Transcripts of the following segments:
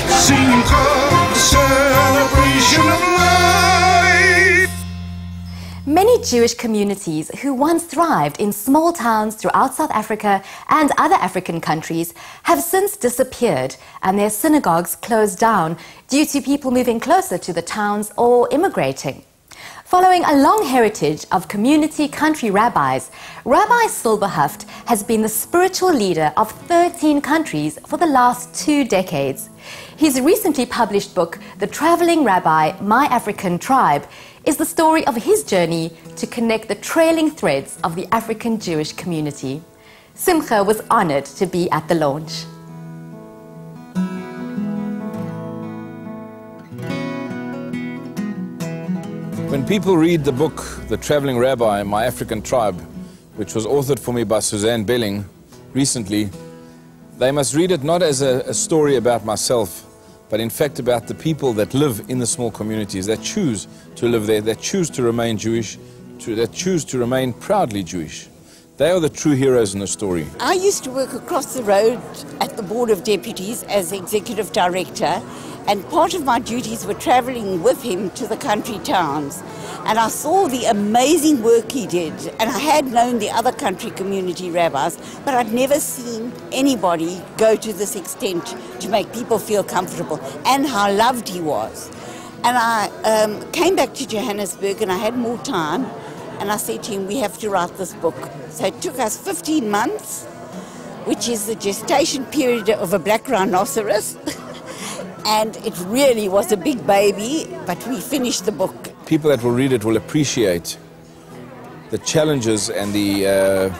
Simcha, celebration of life. Many Jewish communities who once thrived in small towns throughout South Africa and other African countries have since disappeared, and their synagogues closed down due to people moving closer to the towns or immigrating. Following a long heritage of community country rabbis, Rabbi Silberhaft has been the spiritual leader of 13 countries for the last 2 decades. His recently published book, The Traveling Rabbi, My African Tribe, is the story of his journey to connect the trailing threads of the African Jewish community. Simcha was honored to be at the launch. When people read the book, The Traveling Rabbi, My African Tribe, which was authored for me by Suzanne Belling recently, they must read it not as a story about myself, but in fact about the people that live in the small communities, that choose to live there, that choose to remain Jewish, that choose to remain proudly Jewish. They are the true heroes in the story. I used to work across the road at the Board of Deputies as Executive Director, and part of my duties were travelling with him to the country towns. And I saw the amazing work he did, and I had known the other country community rabbis, but I'd never seen anybody go to this extent to make people feel comfortable, and how loved he was. And I came back to Johannesburg, and I had more time, and I said to him, we have to write this book. So it took us 15 months, which is the gestation period of a black rhinoceros. And it really was a big baby, but we finished the book. People that will read it will appreciate the challenges and the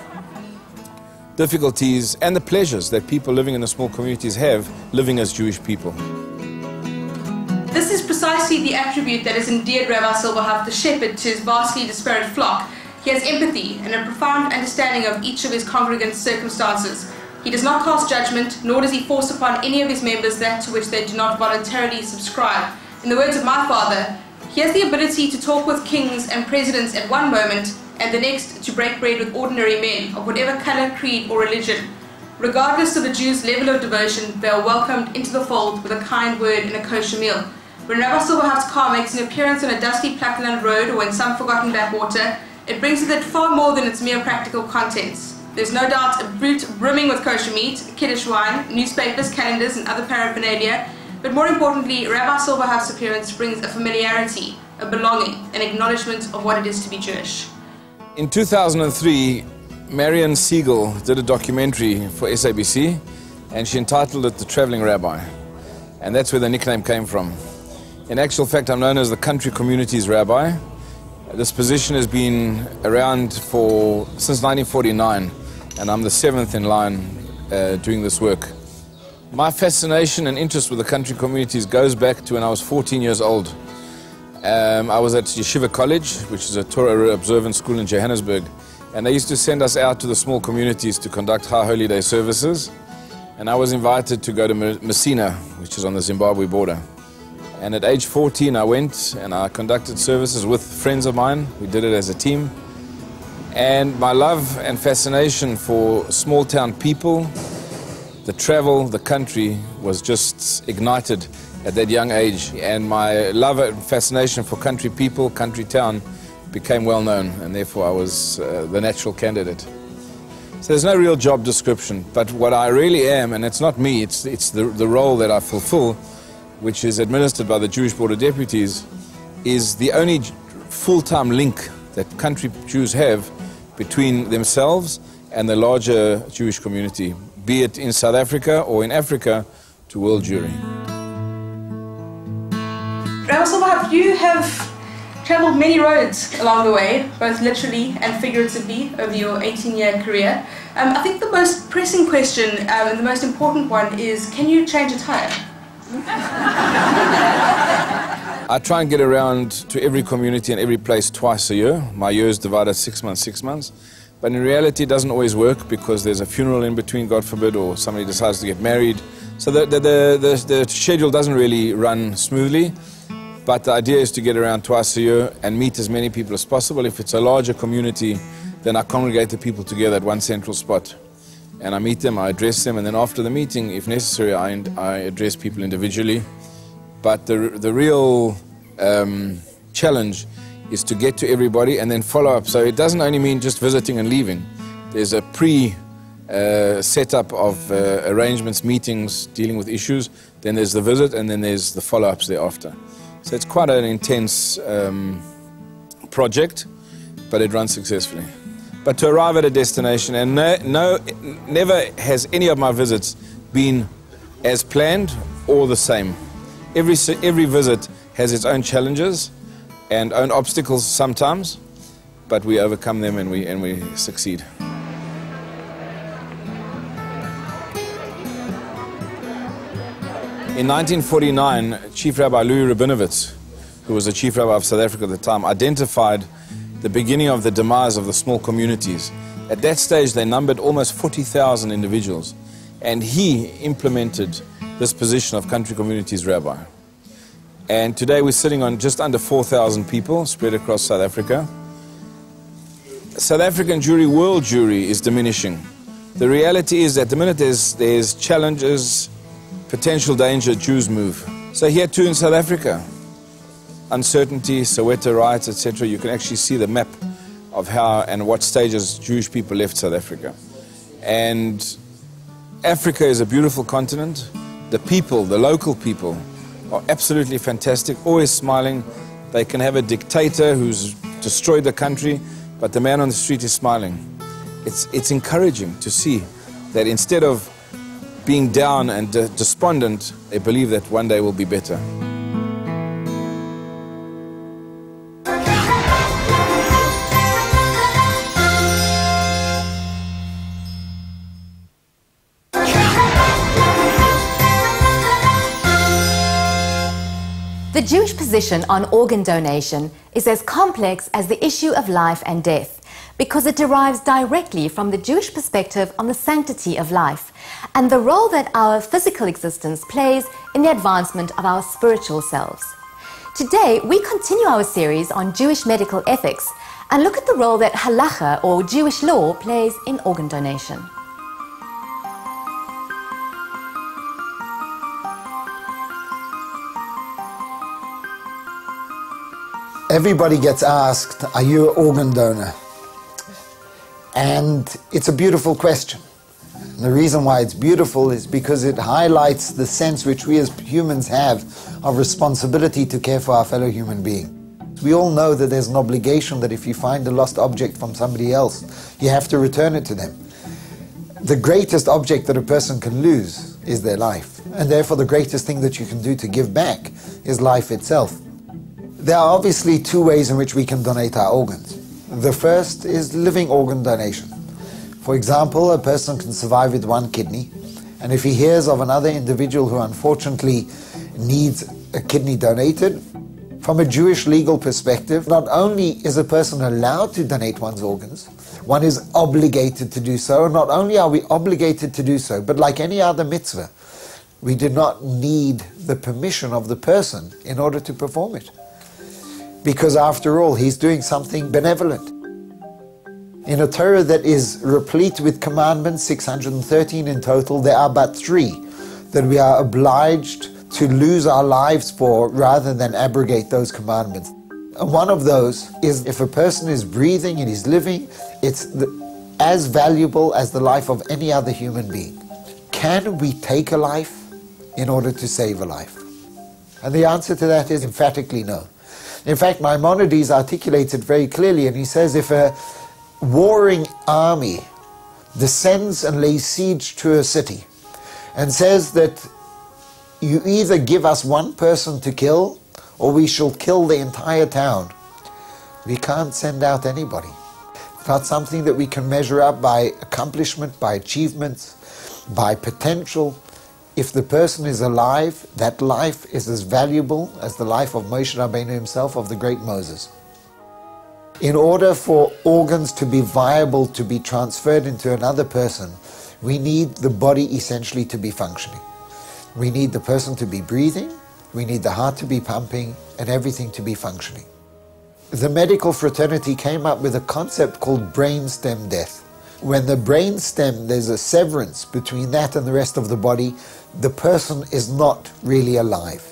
difficulties and the pleasures that people living in the small communities have living as Jewish people. This is precisely the attribute that has endeared Rabbi Silberhaft, the shepherd, to his vastly disparate flock. He has empathy and a profound understanding of each of his congregants' circumstances. He does not cast judgment, nor does he force upon any of his members that to which they do not voluntarily subscribe. In the words of my father, he has the ability to talk with kings and presidents at one moment, and the next to break bread with ordinary men of whatever color, creed, or religion. Regardless of a Jew's level of devotion, they are welcomed into the fold with a kind word and a kosher meal. When Rabbi Silberhaft's car makes an appearance on a dusty Plattland road or in some forgotten backwater, it brings with it far more than its mere practical contents. There's no doubt a boot brimming with kosher meat, Kiddush wine, newspapers, calendars, and other paraphernalia, but more importantly, Rabbi Silberhaft's appearance brings a familiarity, a belonging, an acknowledgement of what it is to be Jewish. In 2003, Marion Siegel did a documentary for SABC, and she entitled it The Traveling Rabbi, and that's where the nickname came from. In actual fact, I'm known as the Country Communities Rabbi. This position has been around since 1949, and I'm the 7th in line doing this work. My fascination and interest with the country communities goes back to when I was 14 years old. I was at Yeshiva College, which is a Torah observant school in Johannesburg, and they used to send us out to the small communities to conduct High Holy Day services, and I was invited to go to Messina, which is on the Zimbabwe border. And at age 14 I went and I conducted services with friends of mine. We did it as a team. And my love and fascination for small town people, the travel, the country was just ignited at that young age. And my love and fascination for country people, country town became well known, and therefore I was the natural candidate. So there's no real job description, but what I really am, and it's not me, it's the role that I fulfill, which is administered by the Jewish Board of Deputies, is the only full-time link that country Jews have between themselves and the larger Jewish community, be it in South Africa or in Africa, to world Jewry. Rabbi Silberhaft, you have travelled many roads along the way, both literally and figuratively, over your 18-year career. I think the most pressing question and the most important one is, can you change a tire? I try and get around to every community and every place twice a year. My year is divided 6 months, 6 months. But in reality, it doesn't always work because there's a funeral in between, God forbid, or somebody decides to get married. So the schedule doesn't really run smoothly. But the idea is to get around twice a year and meet as many people as possible. If it's a larger community, then I congregate the people together at one central spot. and I meet them, I address them, and then after the meeting, if necessary, I address people individually. But the real challenge is to get to everybody and then follow up. So it doesn't only mean just visiting and leaving. There's a setup of arrangements, meetings, dealing with issues. Then there's the visit, and then there's the follow-ups thereafter. So it's quite an intense project, but it runs successfully. But to arrive at a destination, and never has any of my visits been as planned or the same. Every visit has its own challenges and own obstacles sometimes, but we overcome them and we succeed. In 1949, Chief Rabbi Louis Rabinowitz, who was the Chief Rabbi of South Africa at the time, identified the beginning of the demise of the small communities. At that stage, they numbered almost 40,000 individuals, and he implemented this position of country communities rabbi. And today we're sitting on just under 4,000 people spread across South Africa. South African Jewry, world Jewry, is diminishing. The reality is that the minute there's challenges, potential danger, Jews move. So here too in South Africa, uncertainty, Soweto riots, etc., you can actually see the map of how and what stages Jewish people left South Africa. And Africa is a beautiful continent. The people, the local people, are absolutely fantastic, always smiling. They can have a dictator who's destroyed the country, but the man on the street is smiling. It's encouraging to see that instead of being down and despondent, they believe that one day will be better. The Jewish position on organ donation is as complex as the issue of life and death, because it derives directly from the Jewish perspective on the sanctity of life and the role that our physical existence plays in the advancement of our spiritual selves. Today, we continue our series on Jewish medical ethics and look at the role that halacha, or Jewish law, plays in organ donation. Everybody gets asked, are you an organ donor? And it's a beautiful question. And the reason why it's beautiful is because it highlights the sense which we as humans have of responsibility to care for our fellow human being. We all know that there's an obligation that if you find a lost object from somebody else, you have to return it to them. The greatest object that a person can lose is their life. And therefore the greatest thing that you can do to give back is life itself. There are obviously two ways in which we can donate our organs. The first is living organ donation. For example, a person can survive with one kidney, and if he hears of another individual who unfortunately needs a kidney donated, from a Jewish legal perspective, not only is a person allowed to donate one's organs, one is obligated to do so. Not only are we obligated to do so, but like any other mitzvah, we do not need the permission of the person in order to perform it. Because after all, he's doing something benevolent. In a Torah that is replete with commandments, 613 in total, there are but 3 that we are obliged to lose our lives for rather than abrogate those commandments. And one of those is if a person is breathing and he's living, it's as valuable as the life of any other human being. Can we take a life in order to save a life? And the answer to that is emphatically no. In fact, Maimonides articulates it very clearly, and he says if a warring army descends and lays siege to a city and says that you either give us one person to kill or we shall kill the entire town, we can't send out anybody. It's not something that we can measure up by accomplishment, by achievements, by potential. If the person is alive, that life is as valuable as the life of Moshe Rabbeinu himself, of the great Moses. In order for organs to be viable, to be transferred into another person, we need the body essentially to be functioning. We need the person to be breathing, we need the heart to be pumping, and everything to be functioning. The medical fraternity came up with a concept called brainstem death. When the brain stem, there's a severance between that and the rest of the body, the person is not really alive.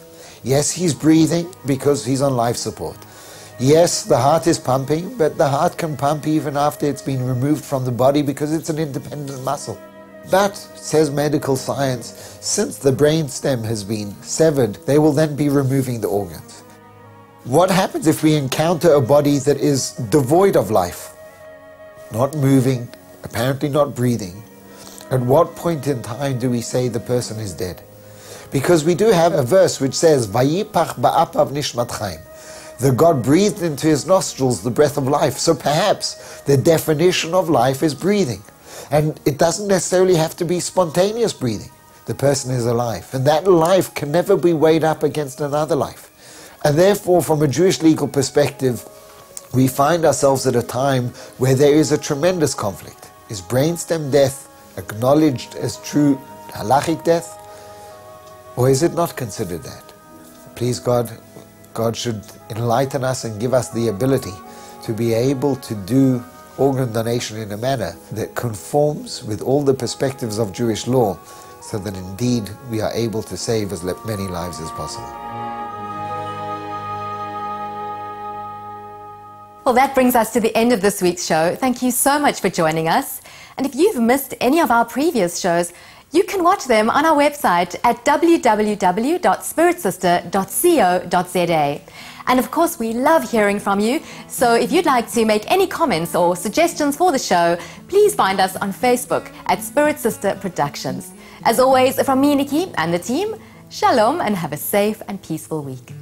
Yes, he's breathing because he's on life support. Yes, the heart is pumping, but the heart can pump even after it's been removed from the body because it's an independent muscle. But, says medical science, since the brain stem has been severed, they will then be removing the organs. What happens if we encounter a body that is devoid of life? Not moving, apparently not breathing. At what point in time do we say the person is dead? Because we do have a verse which says, Vayipach ba'apav nishmat chaim. The God breathed into his nostrils the breath of life. So perhaps the definition of life is breathing. And it doesn't necessarily have to be spontaneous breathing. The person is alive. And that life can never be weighed up against another life. And therefore, from a Jewish legal perspective, we find ourselves at a time where there is a tremendous conflict. Is brainstem death acknowledged as true halachic death? Or is it not considered that? Please God, God should enlighten us and give us the ability to be able to do organ donation in a manner that conforms with all the perspectives of Jewish law, so that indeed we are able to save as many lives as possible. Well, that brings us to the end of this week's show. Thank you so much for joining us. And if you've missed any of our previous shows, you can watch them on our website at www.spiritsister.co.za. And of course, we love hearing from you. So if you'd like to make any comments or suggestions for the show, please find us on Facebook at Spirit Sister Productions. As always, from me, Nikki, and the team, shalom and have a safe and peaceful week.